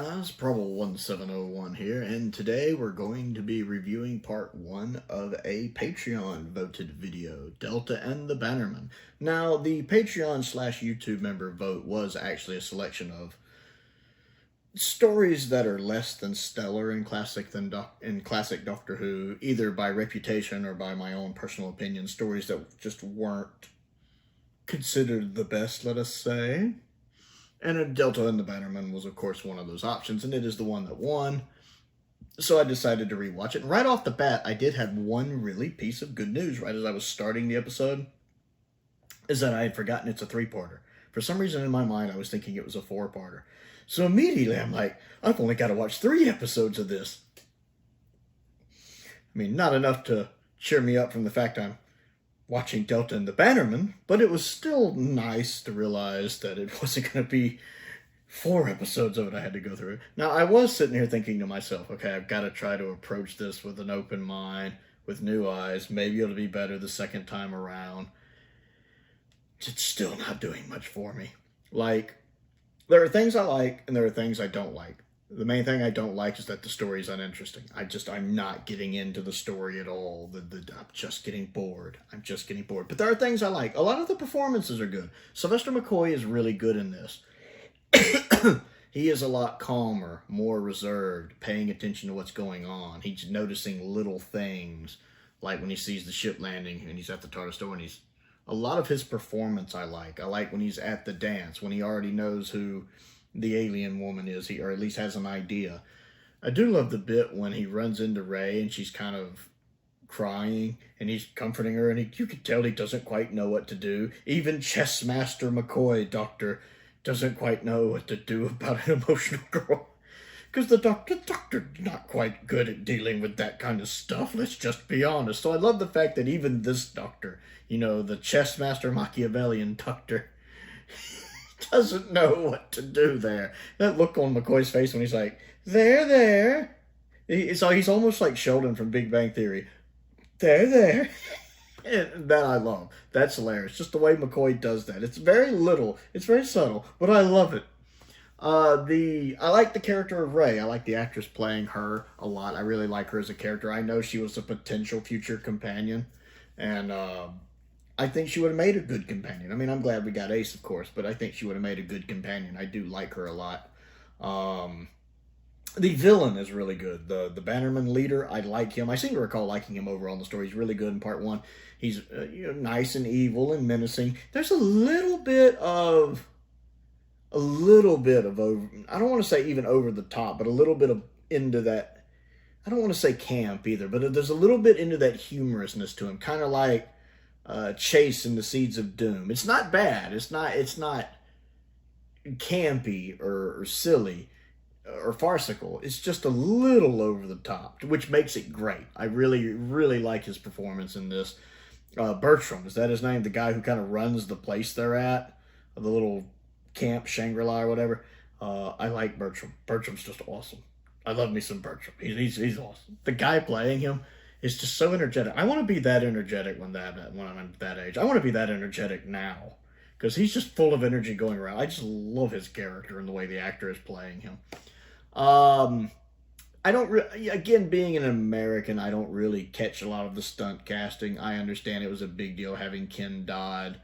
guys, Prowl 1701 here, and today we're going to be reviewing part 1 of a Patreon voted video, Delta and the Bannermen. Now, the Patreon / YouTube member vote was actually a selection of stories that are less than stellar in classic Doctor Who, either by reputation or by my own personal opinion, stories that just weren't considered the best, let us say. And Delta and the Bannermen was, of course, one of those options, and it is the one that won. So I decided to rewatch it. And right off the bat, I did have one really piece of good news right as I was starting the episode, is that I had forgotten it's a 3-parter. For some reason in my mind, I was thinking it was a 4-parter. So immediately I'm like, I've only got to watch 3 episodes of this. I mean, not enough to cheer me up from the fact I'm watching Delta and the Bannermen, but it was still nice to realize that it wasn't going to be 4 episodes of it I had to go through. Now, I was sitting here thinking to myself, okay, I've got to try to approach this with an open mind, with new eyes. Maybe it'll be better the second time around. It's still not doing much for me. Like, there are things I like, and there are things I don't like. The main thing I don't like is that the story is uninteresting. I'm not getting into the story at all. I'm just getting bored. But there are things I like. A lot of the performances are good. Sylvester McCoy is really good in this. He is a lot calmer, more reserved, paying attention to what's going on. He's noticing little things, like when he sees the ship landing and he's at the Tardis door, and a lot of his performance I like. I like when he's at the dance, when he already knows who the alien woman is, or at least has an idea. I do love the bit when he runs into Ray and she's kind of crying and he's comforting her, and you can tell he doesn't quite know what to do. Even Chess Master McCoy, Doctor, doesn't quite know what to do about an emotional girl. Because the doctor's not quite good at dealing with that kind of stuff, let's just be honest. So I love the fact that even this Doctor, the Chess Master Machiavellian Doctor, doesn't know what to do there. That look on McCoy's face when he's like, there. He's almost like Sheldon from Big Bang Theory. There. And that I love. That's hilarious. Just the way McCoy does that. It's very little. It's very subtle, but I love it. I like the character of Ray. I like the actress playing her a lot. I really like her as a character. I know she was a potential future companion, and I think she would have made a good companion. I mean, I'm glad we got Ace, of course, but I think she would have made a good companion. I do like her a lot. The villain is really good. The Bannerman leader, I like him. I seem to recall liking him overall in the story. He's really good in part 1. He's nice and evil and menacing. There's a little bit of over, I don't want to say even over the top, but a little bit of into that, I don't want to say camp either, but there's a little bit into that humorousness to him, kind of like Chase in the Seeds of Doom. It's not bad. It's not campy or silly or farcical. It's just a little over the top, which makes it great. I really, really like his performance in this. Bertram, is that his name? The guy who kind of runs the place they're at, the little camp, Shangri-La or whatever. I like Bertram. Bertram's just awesome. I love me some Bertram. He's awesome. The guy playing him is just so energetic. I want to be that energetic when I'm that age. I want to be that energetic now, because he's just full of energy going around. I just love his character and the way the actor is playing him. Again, being an American, I don't really catch a lot of the stunt casting. I understand it was a big deal having Ken Dodd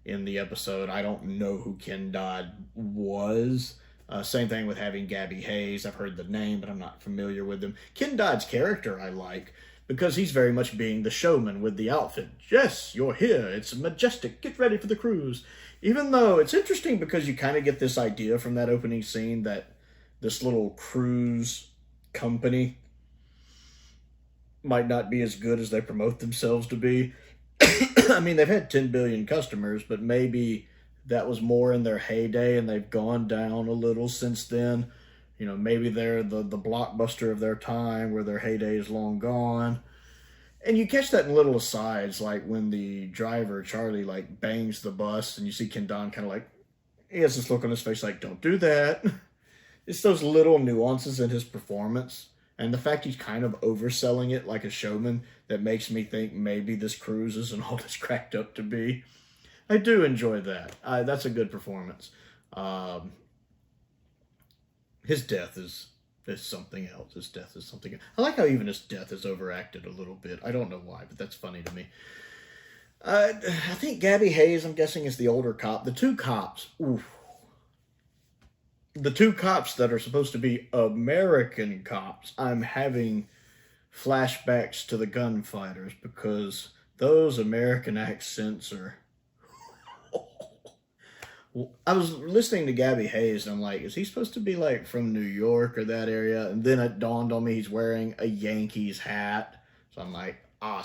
in the episode. I don't know who Ken Dodd was. Same thing with having Gabby Hayes. I've heard the name, but I'm not familiar with him. Ken Dodd's character I like, because he's very much being the showman with the outfit. Yes, you're here. It's majestic. Get ready for the cruise. Even though it's interesting because you kind of get this idea from that opening scene that this little cruise company might not be as good as they promote themselves to be. I mean, they've had 10 billion customers, but maybe that was more in their heyday and they've gone down a little since then. Maybe they're the blockbuster of their time where their heyday is long gone. And you catch that in little asides, like when the driver, Charlie, like bangs the bus and you see Ken Don kind of like, he has this look on his face like, don't do that. It's those little nuances in his performance and the fact he's kind of overselling it like a showman that makes me think maybe this cruise isn't all it's cracked up to be. I do enjoy that. That's a good performance. his death is something else. His death is something else. I like how even his death is overacted a little bit. I don't know why, but that's funny to me. I think Gabby Hayes, I'm guessing, is the older cop. The two cops, oof. The two cops that are supposed to be American cops, I'm having flashbacks to the gunfighters because those American accents are... I was listening to Gabby Hayes and I'm like, is he supposed to be like from New York or that area? And then it dawned on me he's wearing a Yankees hat. So I'm like,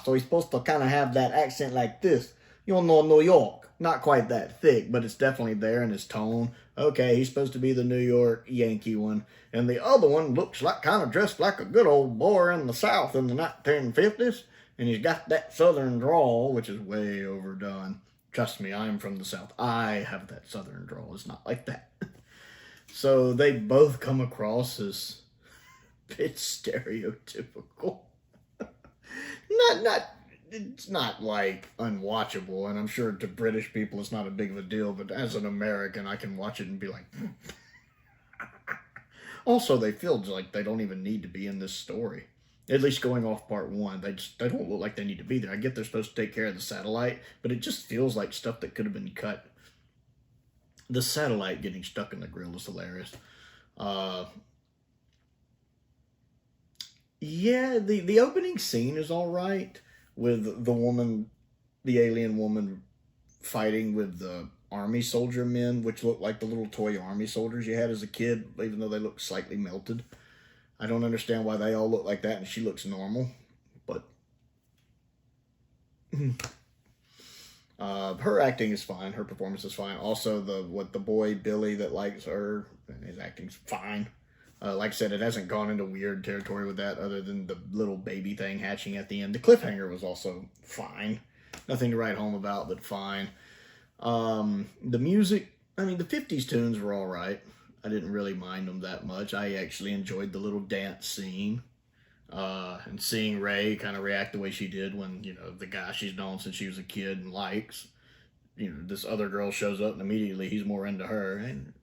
so he's supposed to kind of have that accent like this. You know, New York. Not quite that thick, but it's definitely there in his tone. Okay, he's supposed to be the New York Yankee one. And the other one looks like kind of dressed like a good old boy in the South in the 1950s. And he's got that southern drawl, which is way overdone. Trust me, I'm from the South. I have that southern drawl. It's not like that. So they both come across as a bit stereotypical. It's not like unwatchable, and I'm sure to British people it's not a big of a deal, but as an American, I can watch it and be like... Also, they feel like they don't even need to be in this story. At least going off part one, they don't look like they need to be there. I get they're supposed to take care of the satellite, but it just feels like stuff that could have been cut. The satellite getting stuck in the grill is hilarious. Yeah, the opening scene is all right with the woman, the alien woman, fighting with the army soldier men, which look like the little toy army soldiers you had as a kid, even though they look slightly melted. I don't understand why they all look like that and she looks normal, but her acting is fine. Her performance is fine. Also, the boy Billy that likes her, his acting's fine. Like I said, it hasn't gone into weird territory with that other than the little baby thing hatching at the end. The cliffhanger was also fine. Nothing to write home about, but fine. The music, I mean, the 50s tunes were all right. I didn't really mind them that much. I actually enjoyed the little dance scene. And seeing Ray kind of react the way she did when, you know, the guy she's known since she was a kid and likes, you know, this other girl shows up and immediately he's more into her. And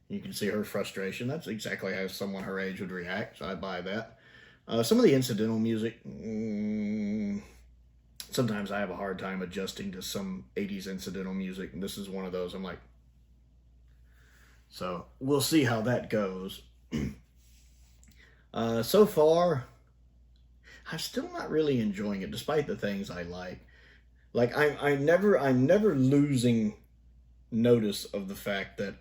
you can see her frustration. That's exactly how someone her age would react, so I buy that. Some of the incidental music, sometimes I have a hard time adjusting to some 80s incidental music, and this is one of those. I'm like, so we'll see how that goes. So far, I'm still not really enjoying it, despite the things I like. Like, I'm never losing notice of the fact that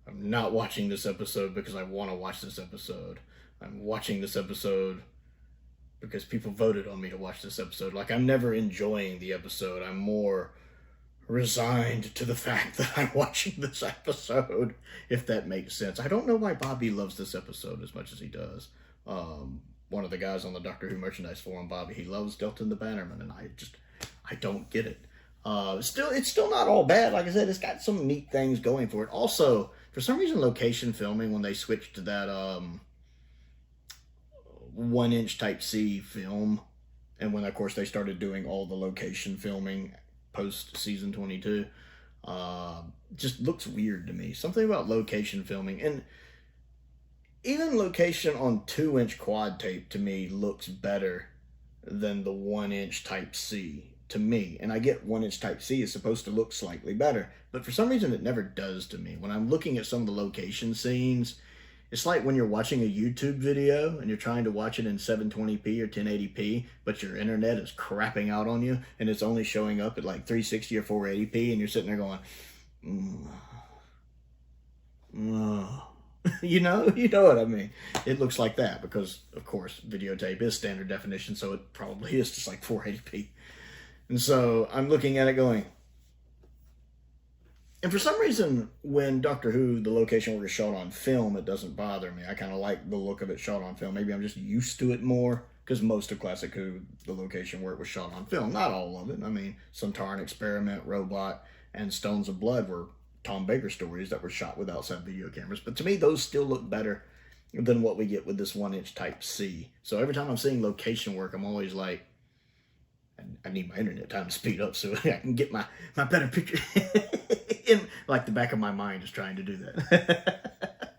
I'm not watching this episode because I want to watch this episode. I'm watching this episode because people voted on me to watch this episode. Like, I'm never enjoying the episode. I'm more resigned to the fact that I'm watching this episode, if that makes sense. I don't know why Bobby loves this episode as much as he does. One of the guys on the Doctor Who merchandise forum, Bobby, he loves Delta and the Bannermen, and I don't get it. It's still not all bad. Like I said, it's got some neat things going for it. Also, for some reason, location filming, when they switched to that 1-inch Type C film, and when, of course, they started doing all the location filming post season 22, just looks weird to me. Something about location filming, and even location on 2-inch quad tape, to me, looks better than the 1-inch Type C. To me, and I get 1-inch Type C is supposed to look slightly better, but for some reason it never does to me. When I'm looking at some of the location scenes, it's like when you're watching a YouTube video and you're trying to watch it in 720p or 1080p, but your internet is crapping out on you and it's only showing up at like 360 or 480p, and you're sitting there going, you know what I mean. It looks like that because, of course, videotape is standard definition, so it probably is just like 480p. And so I'm looking at it going, and for some reason, when Doctor Who, the location work is shot on film, it doesn't bother me. I kind of like the look of it shot on film. Maybe I'm just used to it more, because most of Classic Who, the location work was shot on film. Not all of it. I mean, Sontaran Experiment, Robot, and Stones of Blood were Tom Baker stories that were shot with outside video cameras. But to me, those still look better than what we get with this 1-inch Type C. So every time I'm seeing location work, I'm always like, I need my internet time to speed up so I can get my better picture in, like the back of my mind is trying to do that.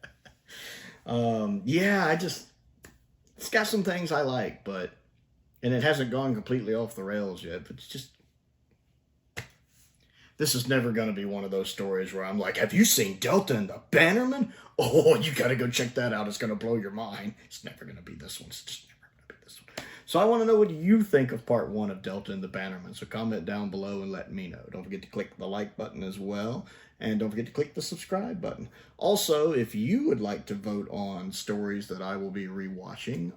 Yeah, it's got some things I like, and it hasn't gone completely off the rails yet, but it's just, this is never going to be one of those stories where I'm like, have you seen Delta and the Bannermen? Oh, you got to go check that out. It's going to blow your mind. It's never going to be this one. It's just never going to be this one. So I want to know what you think of part 1 of Delta and the Bannermen. So comment down below and let me know. Don't forget to click the like button as well. And don't forget to click the subscribe button. Also, if you would like to vote on stories that I will be rewatching,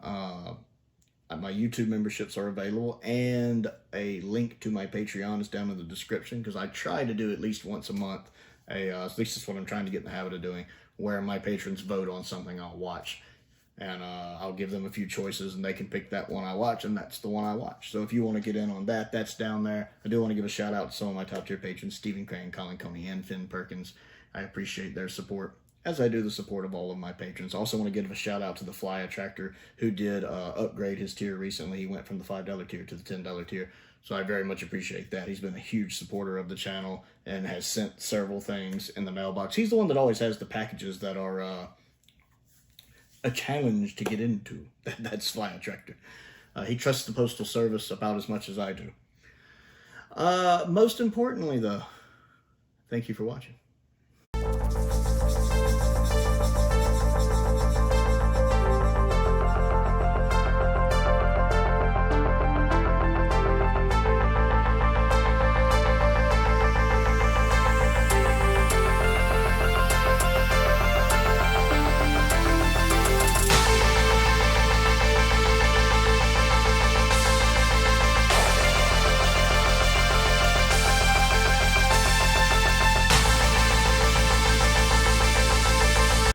my YouTube memberships are available, and a link to my Patreon is down in the description, because I try to do at least once a month, at least that's what I'm trying to get in the habit of doing, where my patrons vote on something I'll watch. And I'll give them a few choices, and they can pick that one I watch, and that's the one I watch. So if you want to get in on that, that's down there. I do want to give a shout out to some of my top tier patrons, Stephen Crane, Colin Coney, and Finn Perkins. I appreciate their support, as I do the support of all of my patrons. I also want to give a shout out to the Flyattractor, who did upgrade his tier recently. He went from the $5 tier to the $10 tier. So I very much appreciate that. He's been a huge supporter of the channel and has sent several things in the mailbox. He's the one that always has the packages that are a challenge to get into. That's Flyattractor. He trusts the Postal Service about as much as I do. Most importantly, though, thank you for watching.